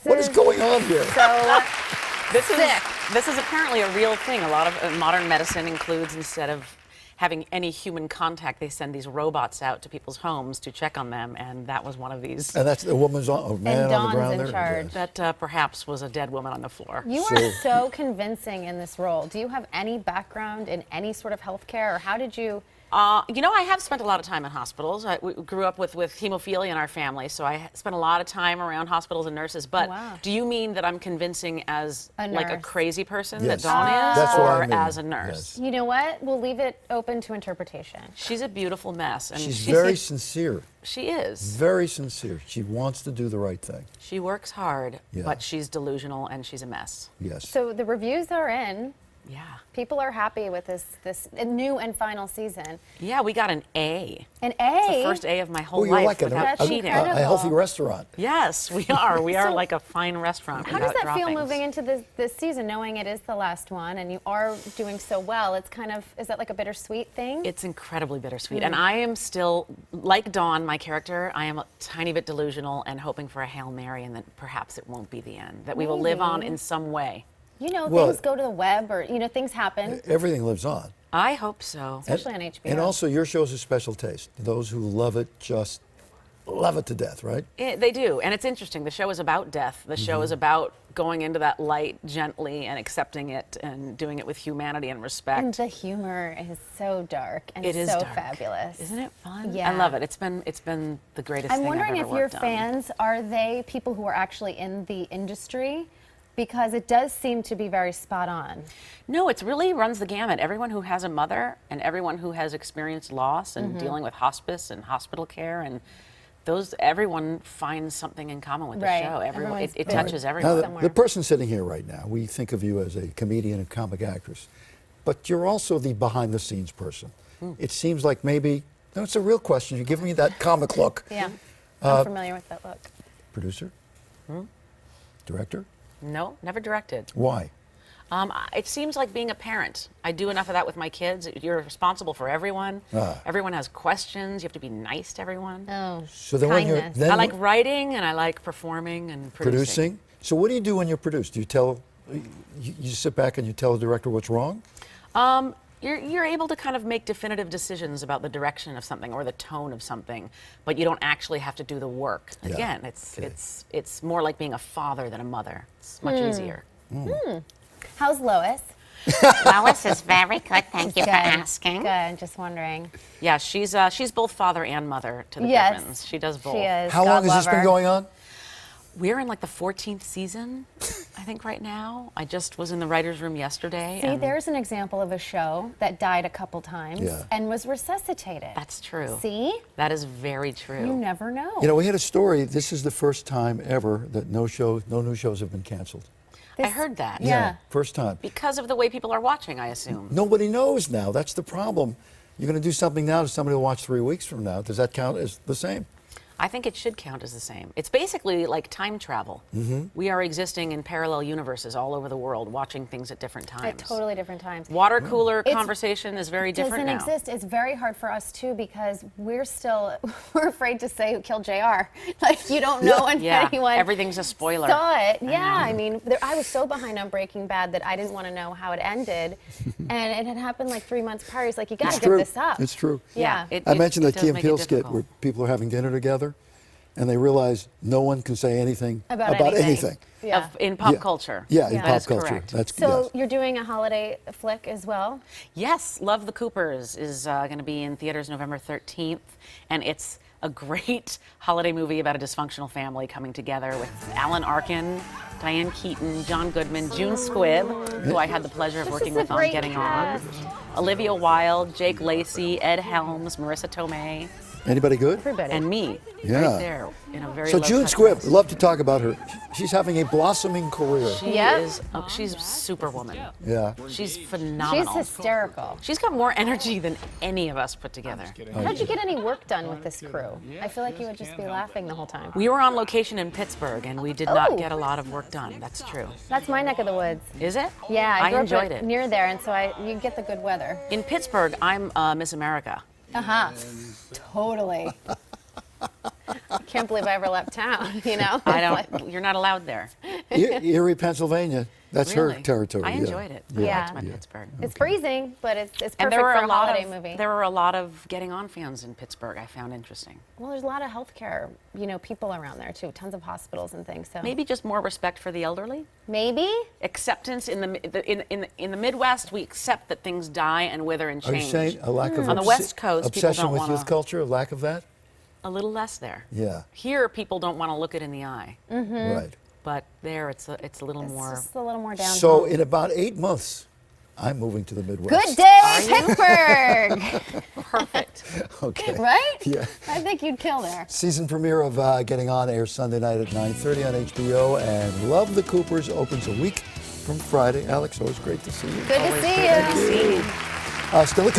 What is going on here? So This sick. this is apparently a real thing. A lot of modern medicine includes, instead of having any human contact, they send these robots out to people's homes to check on them, and that was one of these. And that's the woman's on, a man And on the Dawn's ground in there? charge. That perhaps was a dead woman on the floor. You So- are so convincing in this role. Do you have any background in any sort of healthcare, or how did you? You know, I have spent a lot of time in hospitals. We grew up with hemophilia in our family, so I spent a lot of time around hospitals and nurses. But Wow. do you mean that I'm convincing as A like a nurse. crazy person Yes. that Dawn is, That's what or I mean. as a nurse? Yes. You know what? We'll leave it open to interpretation. She's a beautiful mess, and She's very sincere, She is. very sincere. She wants to do the right thing. She works hard, Yeah. but she's delusional and she's a mess. Yes. So the reviews are in. Yeah. People are happy with this new and final season. Yeah, we got an A. An It's the A. first A of my whole Oh, you're life like without That's cheating. incredible. a healthy restaurant. Yes, we are. We are So- like a fine restaurant. How does without that feel droppings. moving into this season, knowing it is the last one and you are doing so well? It's kind of, is that like a bittersweet thing? It's incredibly bittersweet. And I am still, like Dawn, my character, I am a tiny bit delusional and hoping for a Hail Mary and that perhaps it won't be the end, that we will live on Maybe. in some way. You know, Well- things go to the web, or things happen, Everything lives on. I hope so. especially on HBO. And also, your show's a special taste. Those who love it just love it to death, right? They do. And it's interesting. The show is about death. The show is about going into that light gently and accepting it and doing it with humanity and respect. And the humor is so dark and It is so dark. fabulous. Isn't it fun? Yeah. I love it. It's been the greatest I'm thing wondering I've if ever your worked on. fans, are they people who are actually in the industry? Because it does seem to be very spot on. No, it really runs the gamut. Everyone who has a mother and everyone who has experienced loss and dealing with hospice and hospital care and everyone finds something in common with the Right. show. Everyone, Everyone's it been- touches Now, everyone. Somewhere. the person sitting here right now, we think of you as a comedian and comic actress, but you're also the behind-the-scenes person. It seems like maybe, no, it's a real question. You're giving me that comic look. Yeah, I'm familiar with that look. Producer? Director? No, never directed. Why? It seems like being a parent. I do enough of that with my kids. You're responsible for everyone. Everyone has questions. You have to be nice to everyone. Oh, So then when you're kindness. then I like writing and I like performing and producing. So what do you do when you're produced? Do you tell, you sit back and you tell the director what's wrong? You're able to kind of make definitive decisions about the direction of something or the tone of something, but you don't actually have to do the work. Yeah. Again, it's more like being a father than a mother. It's much easier. How's Lois? Lois is very good. Thank you for Good. asking. Good, just wondering. Yeah, she's both father and mother to the Yes, Griffins. She does both. She is. How God long has love this been her. going on? We're in like the 14th season, I think, right now. I just was in the writer's room yesterday. See, and there's an example of a show that died a couple times Yeah. and was resuscitated. That's true. See? That is very true. You never know. You know, we had a story. This is the first time ever that no new shows have been canceled. I heard that. Yeah. First time. Because of the way people are watching, I assume. Nobody knows now. That's the problem. You're going to do something now that somebody will watch 3 weeks from now. Does that count as the same? I think it should count as the same. It's basically like time travel. We are existing in parallel universes all over the world, watching things at different times. At totally different times. Water cooler It's- conversation is very different doesn't now. exist. It's very hard for us too because we're afraid to say who killed JR. Like you don't know if Yeah, anyone everything's a spoiler. saw it. Yeah, I mean, I was so behind on Breaking Bad that I didn't want to know how it ended, and it had happened like 3 months prior. He's like, you got It's to give true. this up. It's true. Yeah. it- I it- mentioned it that does Key and make it Peele skit difficult. where people are having dinner together and they realize no one can say anything About anything. anything. Yeah. In pop Yeah. culture. Yeah, in Yeah. pop That is culture. correct. That's So yes. you're doing a holiday flick as well? Yes, Love the Coopers is going to be in theaters November 13th, and it's a great holiday movie about a dysfunctional family coming together with Alan Arkin, Diane Keaton, John Goodman, June Squibb, who I had the pleasure of working is a with on great Getting cast. On, Olivia Wilde, Jake Lacey, Ed Helms, Marissa Tomei, Anybody good? Everybody. and me Yeah. right there in a very So low June touch Squibb, place. love to talk about her. She's having a blossoming career. She Yep. is, she's superwoman. Yeah. She's She's phenomenal. hysterical. She's got more energy than any of us put together. How'd you get any work done with this crew? I feel like you would just be laughing the whole time. We were on location in Pittsburgh, and we did not Oh. get a lot of work done. That's true. That's my neck of the woods. Is it? Yeah, I grew enjoyed up it. near there, and so you get the good weather. In Pittsburgh, I'm Miss America. Uh-huh. Totally. can't believe I ever left town. You know, I It's don't. like- You're not allowed there. Erie, Pennsylvania. That's her Really? territory. I yeah. enjoyed it. I Yeah. liked my Pittsburgh. It's freezing, but it's perfect And there were for a a lot holiday of movie. there were a lot of Getting On fans in Pittsburgh. I found interesting. Well, there's a lot of healthcare, people around there too. Tons of hospitals and things. So Maybe just more respect for the elderly. maybe. Acceptance in the Midwest, we accept that things die and wither and Are you change. saying a lack of On the West Coast, people obsession don't with wanna- youth culture, a lack of that? A little less there. Yeah. Here, people don't want to look it in the eye, Right. but there, it's a little It's more. just a little more down. So in about 8 months, I'm moving to the Midwest. Good day, Pittsburgh. Perfect. Okay. Right? Yeah. I think you'd kill there. Season premiere of Getting On airs Sunday night at 9:30 on HBO, and Love the Coopers opens a week from Friday. Alex, always great to see you. Good to see you. Still a